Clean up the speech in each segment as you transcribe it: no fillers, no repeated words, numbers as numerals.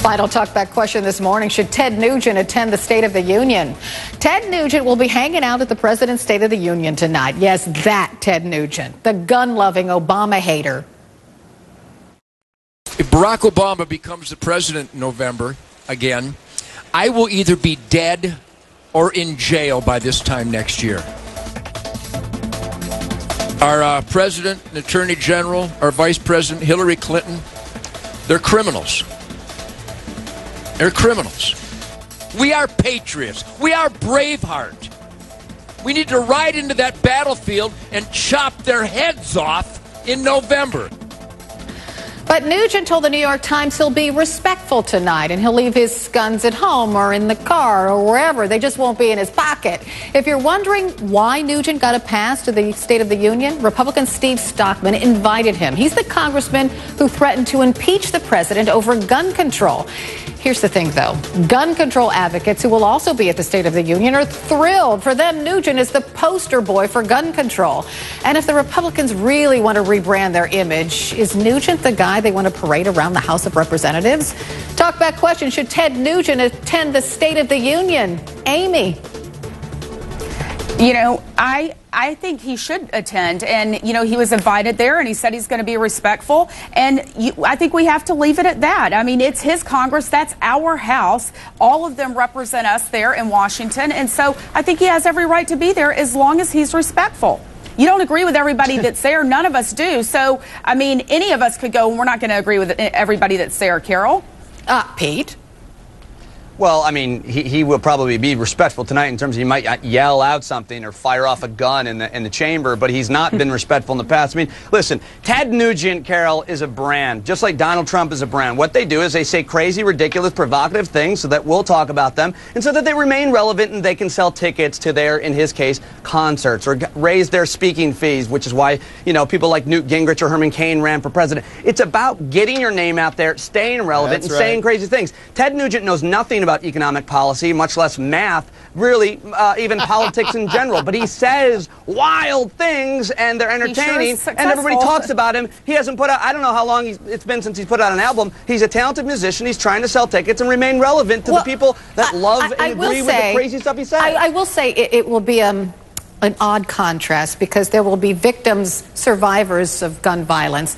Final talkback question this morning. Should Ted Nugent attend the State of the Union? Ted Nugent will be hanging out at the President's State of the Union tonight. Yes, that Ted Nugent, the gun-loving Obama hater. If Barack Obama becomes the president in November again, I will either be dead or in jail by this time next year. Our president and attorney general, our vice president, Hillary Clinton, they're criminals. They're criminals. We are patriots. We are Braveheart. We need to ride into that battlefield and chop their heads off in November. But Nugent told the New York Times he'll be respectful tonight and he'll leave his guns at home or in the car or wherever. They just won't be in his pocket. If you're wondering why Nugent got a pass to the State of the Union, Republican Steve Stockman invited him. He's the congressman who threatened to impeach the president over gun control. Here's the thing, though. Gun control advocates who will also be at the State of the Union are thrilled. For them, Nugent is the poster boy for gun control. And if the Republicans really want to rebrand their image, is Nugent the guy they want to parade around the House of Representatives? Talkback question, should Ted Nugent attend the State of the Union? Amy. You know, I think he should attend, and you know, he was invited there and he said he's going to be respectful, and I think we have to leave it at that. I mean, it's his Congress, that's our House, all of them represent us there in Washington, and so I think he has every right to be there as long as he's respectful. You don't agree with everybody that's there, none of us do, so I mean, any of us could go and we're not going to agree with everybody that's there. Carol? Pete? Well, I mean, he will probably be respectful tonight in terms of he might yell out something or fire off a gun in the chamber, but he's not been respectful in the past. I mean, listen, Ted Nugent, Carol, is a brand, just like Donald Trump is a brand. What they do is they say crazy, ridiculous, provocative things so that we'll talk about them and so that they remain relevant and they can sell tickets to their, in his case, concerts or raise their speaking fees, which is why, you know, people like Newt Gingrich or Herman Cain ran for president. It's about getting your name out there, staying relevant, and saying crazy things. Ted Nugent knows nothing about economic policy, much less math, really, even politics in general. But he says wild things, and they're entertaining, and everybody talks about him. He hasn't put out, I don't know how long it's been since he's put out an album. He's a talented musician. He's trying to sell tickets and remain relevant to the people that love and agree with the crazy stuff he says. I will say it will be an odd contrast because there will be victims, survivors of gun violence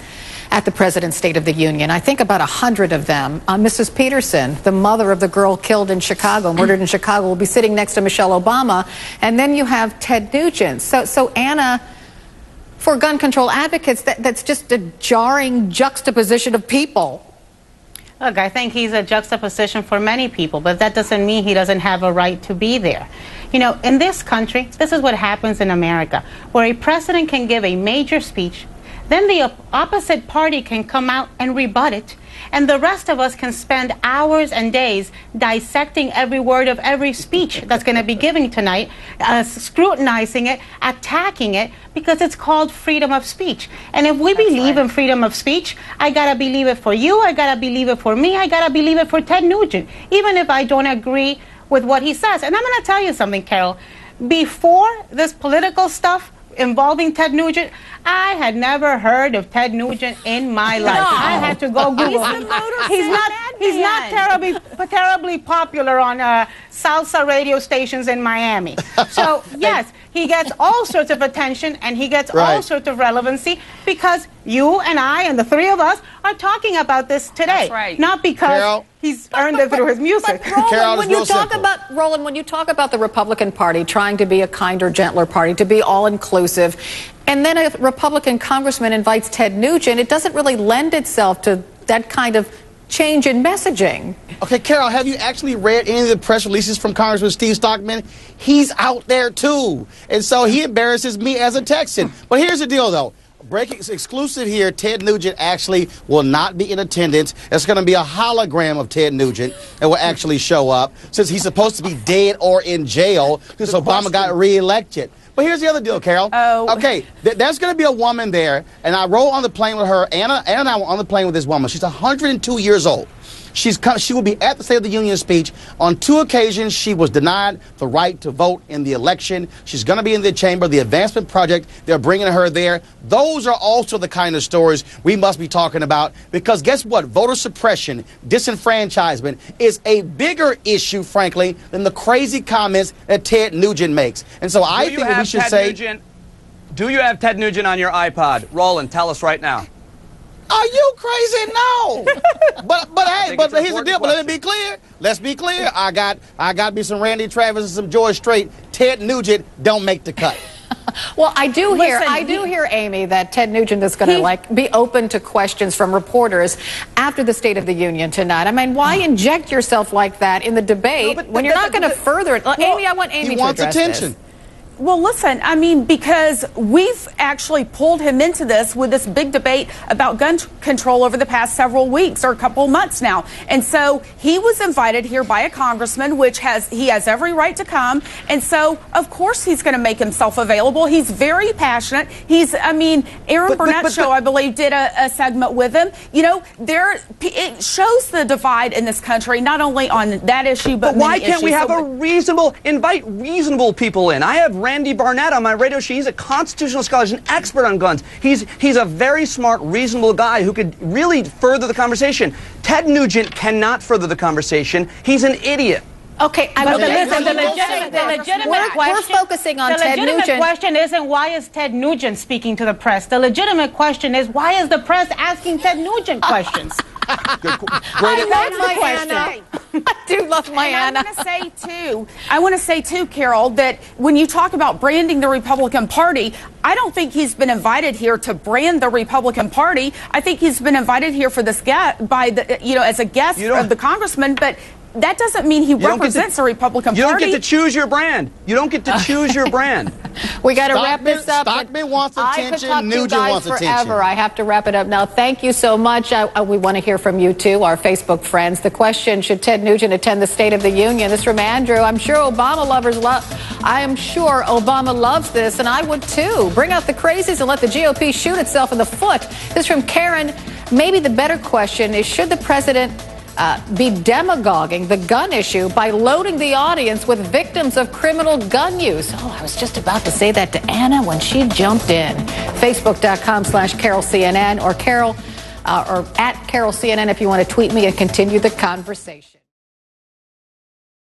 at the President's State of the Union. I think about 100 of them. Mrs. Peterson, the mother of the girl killed in Chicago, murdered in Chicago, will be sitting next to Michelle Obama. And then you have Ted Nugent. So Anna, for gun control advocates, that's just a jarring juxtaposition of people. Look, I think he's a juxtaposition for many people, but that doesn't mean he doesn't have a right to be there. You know, in this country, this is what happens in America, where a president can give a major speech, then the opposite party can come out and rebut it, and the rest of us can spend hours and days dissecting every word of every speech that's going to be given tonight, scrutinizing it, attacking it, because it's called freedom of speech. And if we believe in freedom of speech, I got to believe it for you, I got to believe it for me, I got to believe it for Ted Nugent, even if I don't agree with what he says. And I'm going to tell you something, Carol. Before this political stuff involving Ted Nugent, I had never heard of Ted Nugent in my life. No. I had to go Google him. He's not terribly popular on salsa radio stations in Miami. So yes, he gets all sorts of attention and he gets all sorts of relevancy because you and I and the three of us are talking about this today. That's right. Not because Carol, he's earned it through his music. But Roland, when you talk about the Republican Party trying to be a kinder, gentler party, to be all-inclusive, and then a Republican congressman invites Ted Nugent, it doesn't really lend itself to that kind of change in messaging. Okay, Carol, have you actually read any of the press releases from Congressman Steve Stockman? He's out there, too. And so he embarrasses me as a Texan. But here's the deal, though. Breaking exclusive here, Ted Nugent actually will not be in attendance. It's going to be a hologram of Ted Nugent that will actually show up since he's supposed to be dead or in jail since Obama got reelected. But here's the other deal, Carol. Okay, there's going to be a woman there, and I rode on the plane with her. Anna and I were on the plane with this woman. She's 102 years old. She will be at the State of the Union speech. On 2 occasions, she was denied the right to vote in the election. She's going to be in the chamber, the advancement project. They're bringing her there. Those are also the kind of stories we must be talking about, because guess what? Voter suppression, disenfranchisement is a bigger issue, frankly, than the crazy comments that Ted Nugent makes. And so I think we should say... Do you have Ted Nugent on your iPod? Roland, tell us right now. Are you crazy? No. but hey, but here's the deal. But let me be clear. Let's be clear. I got me some Randy Travis and some George Strait. Ted Nugent don't make the cut. Well, I do hear, Amy, that Ted Nugent is going to be open to questions from reporters after the State of the Union tonight. I mean, why inject yourself like that in the debate when you're not going to further it? Well, Amy, I want Amy to address attention. This. Well, listen, I mean, because we've actually pulled him into this with this big debate about gun control over the past several weeks or a couple months now. And so he was invited here by a congressman, which he has every right to come. And so, of course, he's going to make himself available. He's very passionate. Aaron Burnett's show, I believe, did a segment with him. You know, it shows the divide in this country, not only on that issue, but why can't we have invite reasonable people in? I have Randy Barnett on my radio show. He's a constitutional scholar. He's an expert on guns. He's a very smart, reasonable guy who could really further the conversation. Ted Nugent cannot further the conversation. He's an idiot. Okay, the legitimate question. We're focusing on Ted Nugent. The legitimate question isn't why is Ted Nugent speaking to the press. The legitimate question is why is the press asking Ted Nugent questions? I love my Anna. I do love my Anna. I want to say too, Carol, that when you talk about branding the Republican Party, I don't think he's been invited here to brand the Republican Party. I think he's been invited here for this as a guest of the congressman, but that doesn't mean he represents the Republican Party. You don't get to choose your brand. You don't get to choose your brand. We got to wrap this up. Stockman wants attention. I could talk Nugent to you guys wants forever. attention. I have to wrap it up now. Thank you so much. We want to hear from you, too, our Facebook friends. The question, should Ted Nugent attend the State of the Union? This is from Andrew. I'm sure Obama loves this, and I would, too. Bring out the crazies and let the GOP shoot itself in the foot. This is from Karen. Maybe the better question is, should the president be demagoguing the gun issue by loading the audience with victims of criminal gun use? Oh, I was just about to say that to Anna when she jumped in. Facebook.com/CarolCNN or at CarolCNN if you want to tweet me and continue the conversation.